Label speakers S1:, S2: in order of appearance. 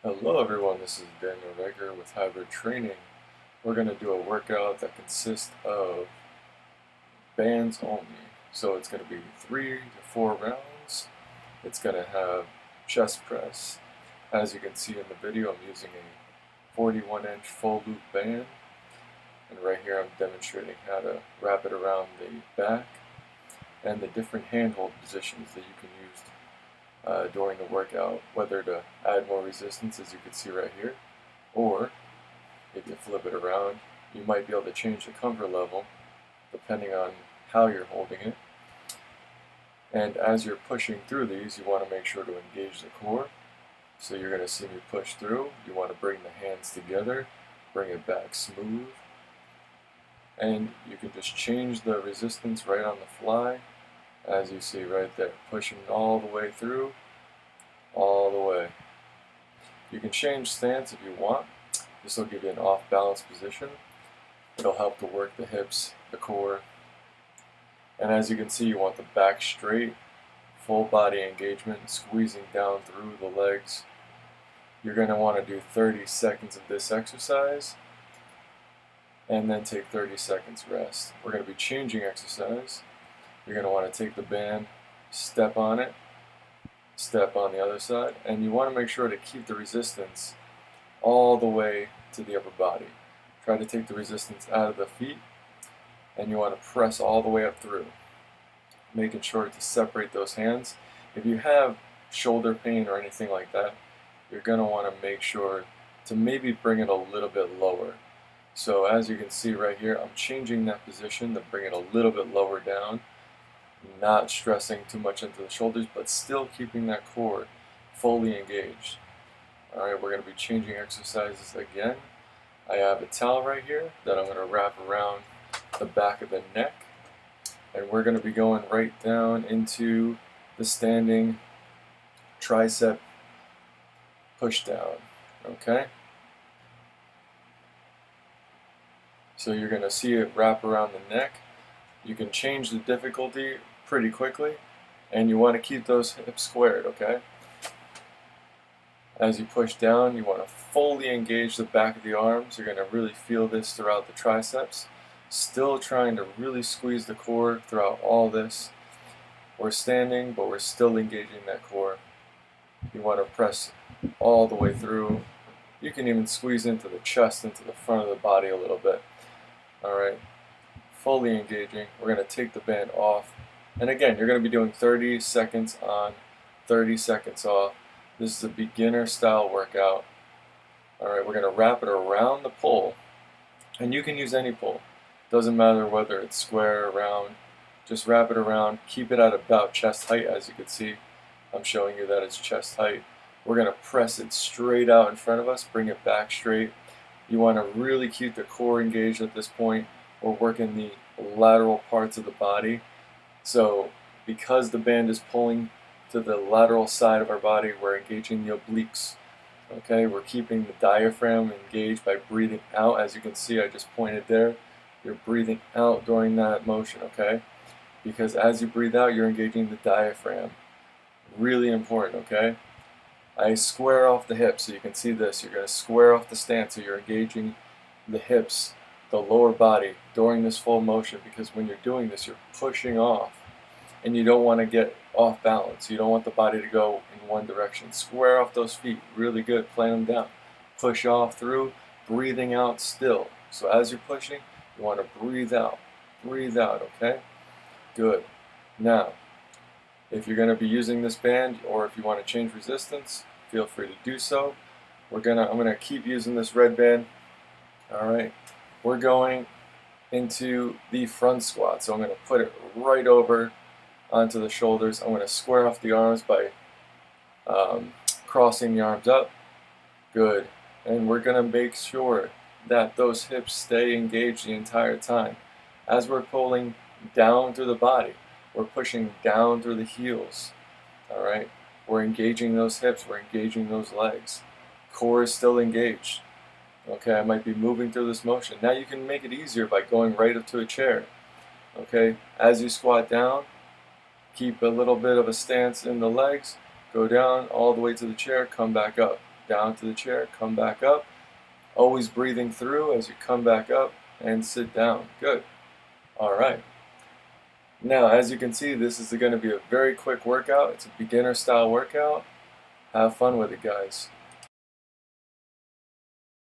S1: Hello everyone, this is Daniel Reger with Hybrid Training. We're going to do a workout that consists of bands only. So it's going to be 3 to 4 rounds. It's going to have chest press. As you can see in the video, I'm using a 41-inch full loop band. And right here I'm demonstrating how to wrap it around the back and the different handhold positions that you can use during the workout, whether to add more resistance, as you can see right here, or if you flip it around, you might be able to change the comfort level depending on how you're holding it. And as you're pushing through these, you want to make sure to engage the core. So you're going to see me push through. You want to bring the hands together, bring it back smooth, and you can just change the resistance right on the fly, as you see right there, pushing all the way through, all the way. You can change stance if you want. This will give you an off-balance position. It'll help to work the hips, the core. And as you can see, you want the back straight, full body engagement, squeezing down through the legs. You're going to want to do 30 seconds of this exercise and then take 30 seconds rest. We're going to be changing exercise. You're going to want to take the band, step on it, step on the other side, and you want to make sure to keep the resistance all the way to the upper body. Try to take the resistance out of the feet, and you want to press all the way up through, making sure to separate those hands. If you have shoulder pain or anything like that, you're going to want to make sure to maybe bring it a little bit lower. So as you can see right here, I'm changing that position to bring it a little bit lower down, not stressing too much into the shoulders, but still keeping that core fully engaged. Alright, we're going to be changing exercises again. I have a towel right here that I'm going to wrap around the back of the neck, and we're going to be going right down into the standing tricep pushdown. Okay? So you're going to see it wrap around the neck. You can change the difficulty pretty quickly, and you want to keep those hips squared, okay? As you push down, you want to fully engage the back of the arms. You're going to really feel this throughout the triceps. Still trying to really squeeze the core throughout all this. We're standing, but we're still engaging that core. You want to press all the way through. You can even squeeze into the chest, into the front of the body a little bit. Alright, fully engaging. We're going to take the band off. And again, you're going to be doing 30 seconds on, 30 seconds off. This is a beginner style workout. Alright, we're going to wrap it around the pole. And you can use any pole. Doesn't matter whether it's square or round. Just wrap it around. Keep it at about chest height, as you can see. I'm showing you that it's chest height. We're going to press it straight out in front of us. Bring it back straight. You want to really keep the core engaged at this point. We're working the lateral parts of the body. So because the band is pulling to the lateral side of our body, we're engaging the obliques. Okay, we're keeping the diaphragm engaged by breathing out. As you can see, I just pointed there. You're breathing out during that motion, okay? Because as you breathe out, you're engaging the diaphragm. Really important, okay? I square off the hips, so you can see this. You're going to square off the stance, so you're engaging the hips, the lower body during this full motion, because when you're doing this, you're pushing off, and you don't want to get off balance. You don't want the body to go in one direction. Square off those feet, really good. Plant them down. Push off through, breathing out still. So as you're pushing, you want to breathe out, okay? Good. Now, if you're going to be using this band, or if you want to change resistance, feel free to do so. I'm going to keep using this red band. All right. We're going into the front squat. So I'm going to put it right over onto the shoulders. I'm going to square off the arms by crossing the arms up. Good. And we're going to make sure that those hips stay engaged the entire time. As we're pulling down through the body, we're pushing down through the heels. All right. We're engaging those hips. We're engaging those legs. Core is still engaged. Okay, I might be moving through this motion. Now you can make it easier by going right up to a chair. Okay, as you squat down, keep a little bit of a stance in the legs, go down all the way to the chair, come back up. down to the chair, come back up, always breathing through as you come back up and sit down. Good. All right. Now, as you can see, this is going to be a very quick workout. It's a beginner style workout. Have fun with it, guys.